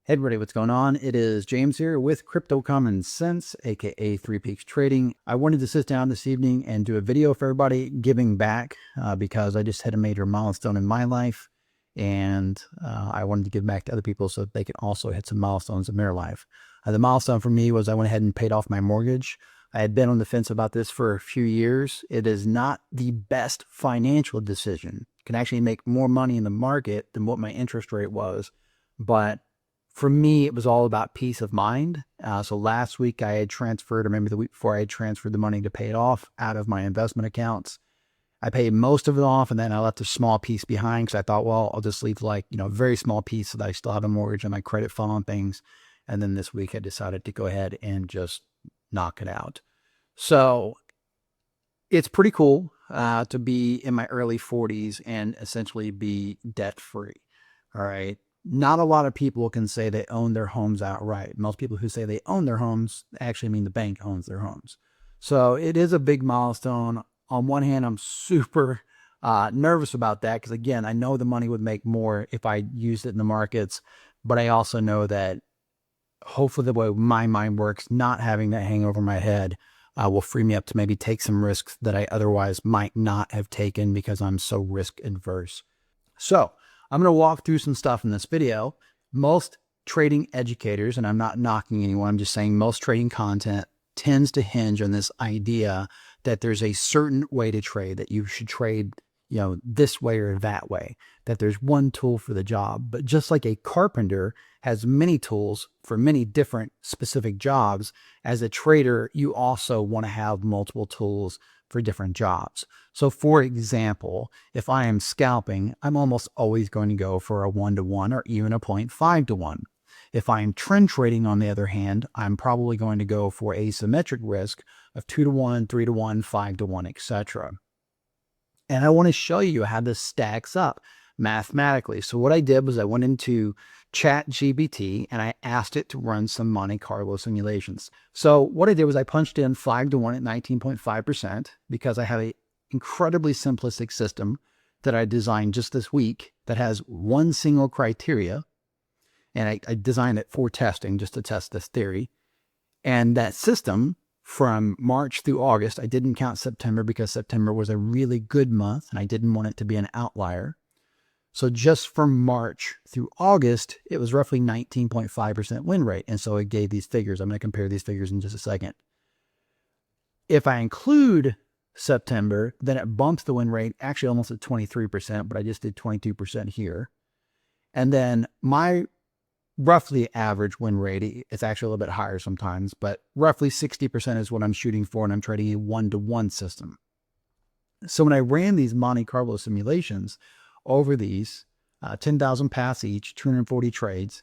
Hey everybody, what's going on? It is James here with Crypto Common Sense, aka Three Peaks Trading. I wanted to sit down this evening and do a video for everybody giving back because I just hit a major milestone in my life, and I wanted to give back to other people so that they can also hit some milestones in their life. The milestone for me was I went ahead and paid off my mortgage. I had been on the fence about this for a few years. It is not the best financial decision. It can actually make more money in the market than what my interest rate was, but for me, it was all about peace of mind. So last week I had transferred, or maybe the week before, I had transferred the money to pay it off out of my investment accounts. I paid most of it off, and then I left a small piece behind because I thought, well, I'll just leave a very small piece so that I still have a mortgage on my credit file and things. And then this week I decided to go ahead and just knock it out. So it's pretty cool to be in my early 40s and essentially be debt free. All right. Not a lot of people can say they own their homes outright. Most people who say they own their homes actually mean the bank owns their homes. So it is a big milestone. On one hand, I'm super nervous about that because, again, I know the money would make more if I used it in the markets, but I also know that hopefully the way my mind works, not having that hang over my head will free me up to maybe take some risks that I otherwise might not have taken because I'm so risk adverse. So I'm going to walk through some stuff in this video. Most trading educators, and I'm not knocking anyone, I'm just saying most trading content tends to hinge on this idea that there's a certain way to trade, that you should trade, this way or that way, that there's one tool for the job. But just like a carpenter has many tools for many different specific jobs, as a trader, you also want to have multiple tools for different jobs. So for example, if I am scalping, I'm almost always going to go for a 1-to-1 or even a 0.5-to-1. If I'm trend trading, on the other hand, I'm probably going to go for asymmetric risk of 2-to-1, 3-to-1, 5-to-1, etc. And I want to show you how this stacks up mathematically. So what I did was I went into ChatGPT and I asked it to run some Monte Carlo simulations. So what I did was I punched in 5-to-1 at 19.5% because I have an incredibly simplistic system that I designed just this week that has one single criteria. And I designed it for testing, just to test this theory. And that system from March through August, I didn't count September because September was a really good month and I didn't want it to be an outlier. So just from March through August, it was roughly 19.5% win rate. And so it gave these figures. I'm going to compare these figures in just a second. If I include September, then it bumps the win rate actually almost at 23%, but I just did 22% here. And then my roughly average win rate, it's actually a little bit higher sometimes, but roughly 60% is what I'm shooting for, and I'm trading a 1-to-1 system. So when I ran these Monte Carlo simulations over these 10,000 paths each, 240 trades,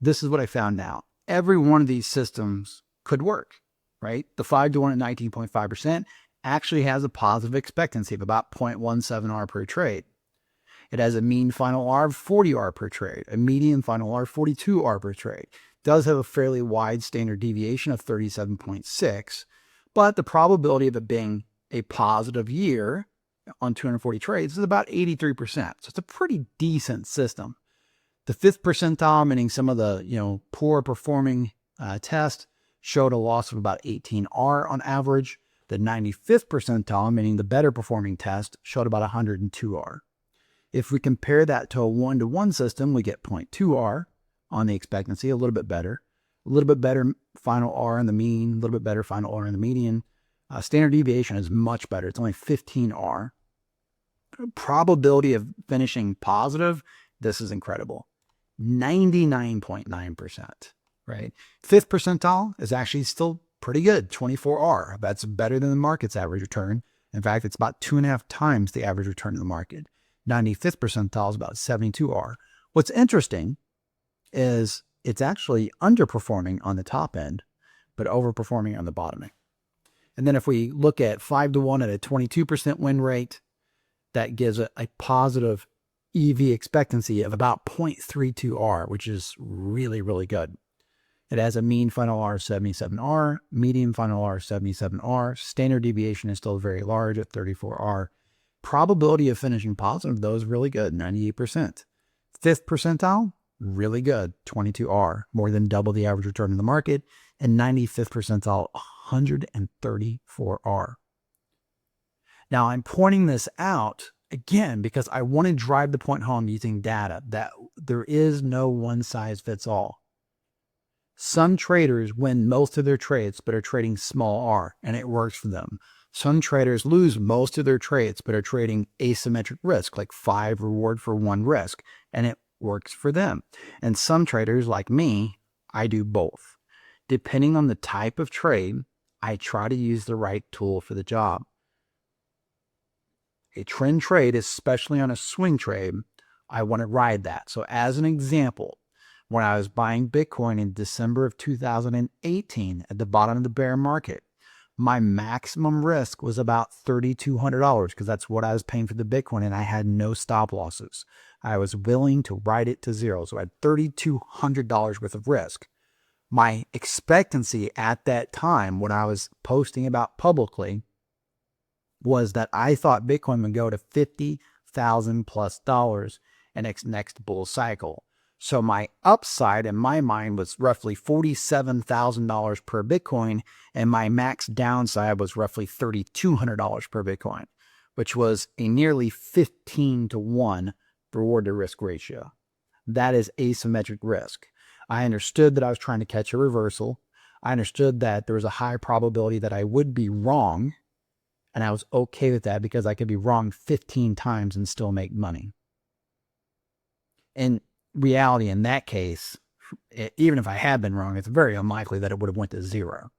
this is what I found out. Every one of these systems could work, right? The 5-to-1 at 19.5% actually has a positive expectancy of about 0.17 R per trade. It has a mean final R of 40 R per trade, a median final R of 42 R per trade. It does have a fairly wide standard deviation of 37.6, but the probability of it being a positive year on 240 trades is about 83%. So it's a pretty decent system. The 5th percentile, meaning some of the poor performing tests, showed a loss of about 18 R on average. The 95th percentile, meaning the better performing test, showed about 102 R. If we compare that to a 1-to-1 system, we get 0.2 R on the expectancy, a little bit better final R in the mean, a little bit better final R in the median. Standard deviation is much better. It's only 15 R. Probability of finishing positive, this is incredible. 99.9%, right? 5th percentile is actually still pretty good, 24 R. That's better than the market's average return. In fact, it's about 2.5 times the average return in the market. 95th percentile is about 72 R. What's interesting is it's actually underperforming on the top end, but overperforming on the bottom end. And then if we look at 5-to-1 at a 22% win rate, that gives a positive EV expectancy of about 0.32 R, which is really, really good. It has a mean final R of 77 R, median final R of 77 R. Standard deviation is still very large at 34 R. Probability of finishing positive, though, is really good, 98%. 5th percentile, really good, 22R, more than double the average return in the market, and 95th percentile, 134R. Now, I'm pointing this out again because I want to drive the point home using data that there is no one size fits all. Some traders win most of their trades but are trading small R, and it works for them. Some traders lose most of their trades but are trading asymmetric risk, like 5 reward for 1 risk, and it works for them. And some traders, like me, I do both. Depending on the type of trade, I try to use the right tool for the job. A trend trade, especially on a swing trade, I want to ride that. So as an example, when I was buying Bitcoin in December of 2018 at the bottom of the bear market, my maximum risk was about $3,200 because that's what I was paying for the Bitcoin, and I had no stop losses. I was willing to ride it to zero, so I had $3,200 worth of risk. My expectancy at that time, when I was posting about publicly, was that I thought Bitcoin would go to $50,000 plus in its next bull cycle. So my upside in my mind was roughly $47,000 per Bitcoin, and my max downside was roughly $3,200 per Bitcoin, which was a nearly 15 to 1 reward to risk ratio. That is asymmetric risk. I understood that I was trying to catch a reversal. I understood that there was a high probability that I would be wrong, and I was okay with that because I could be wrong 15 times and still make money. In reality, in that case, even if I had been wrong, it's very unlikely that it would have went to zero.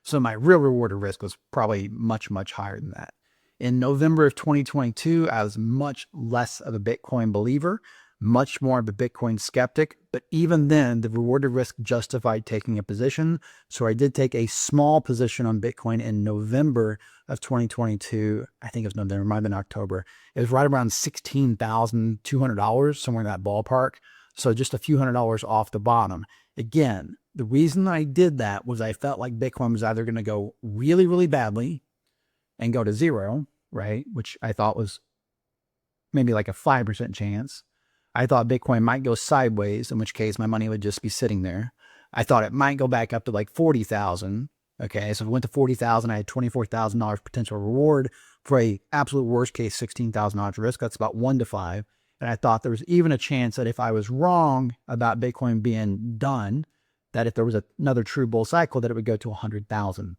So my real reward to risk was probably much, much higher than that. In November of 2022, I was much less of a Bitcoin believer, much more of a Bitcoin skeptic, but even then, the reward to risk justified taking a position. So I did take a small position on Bitcoin in November of 2022. I think it was November, might have been October. It was right around $16,200, somewhere in that ballpark. So just a few $100s off the bottom. Again, the reason I did that was I felt like Bitcoin was either going to go really, really badly and go to zero, right? Which I thought was maybe like a 5% chance. I thought Bitcoin might go sideways, in which case my money would just be sitting there. I thought it might go back up to like 40,000. Okay, so if it went to 40,000, I had $24,000 potential reward for a absolute worst case $16,000 risk. That's about 1 to 5. And I thought there was even a chance that if I was wrong about Bitcoin being done, that if there was another true bull cycle, that it would go to 100,000,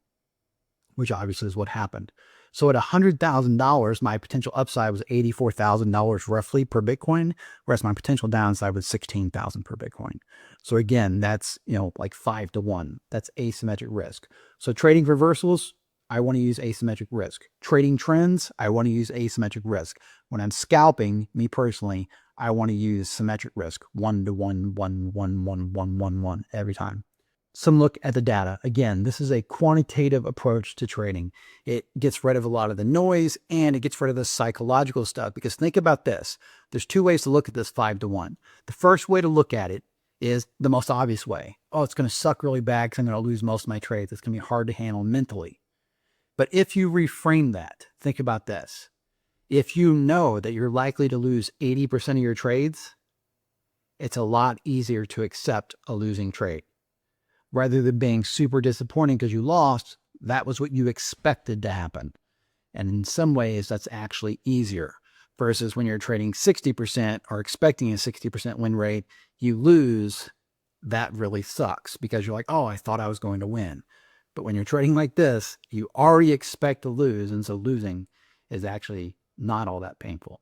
which obviously is what happened. So at $100,000, my potential upside was $84,000 roughly per Bitcoin, whereas my potential downside was $16,000 per Bitcoin. So again, that's, like 5 to 1. That's asymmetric risk. So trading reversals, I want to use asymmetric risk. Trading trends, I want to use asymmetric risk. When I'm scalping, me personally, I want to use symmetric risk, 1 to 1, 1, 1, 1, 1, 1, 1 every time. Some look at the data. Again, this is a quantitative approach to trading. It gets rid of a lot of the noise and it gets rid of the psychological stuff, because think about this. There's 2 ways to look at this 5 to 1. The first way to look at it is the most obvious way. Oh, it's going to suck really bad because I'm going to lose most of my trades. It's going to be hard to handle mentally. But if you reframe that, think about this. If you know that you're likely to lose 80% of your trades, it's a lot easier to accept a losing trade. Rather than being super disappointing because you lost, that was what you expected to happen. And in some ways, that's actually easier. Versus when you're trading 60% or expecting a 60% win rate, you lose, that really sucks because you're like, oh, I thought I was going to win. But when you're trading like this, you already expect to lose, and so losing is actually not all that painful.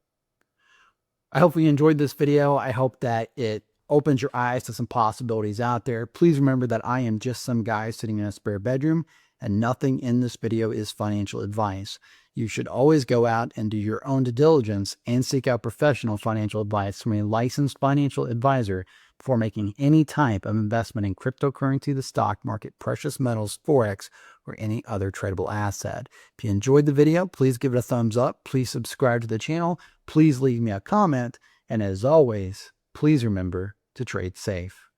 I hope you enjoyed this video. I hope that it opens your eyes to some possibilities out there. Please remember that I am just some guy sitting in a spare bedroom, and nothing in this video is financial advice. You should always go out and do your own due diligence and seek out professional financial advice from a licensed financial advisor before making any type of investment in cryptocurrency, the stock market, precious metals, Forex, or any other tradable asset. If you enjoyed the video, please give it a thumbs up. Please subscribe to the channel. Please leave me a comment. And as always, please remember to trade safe.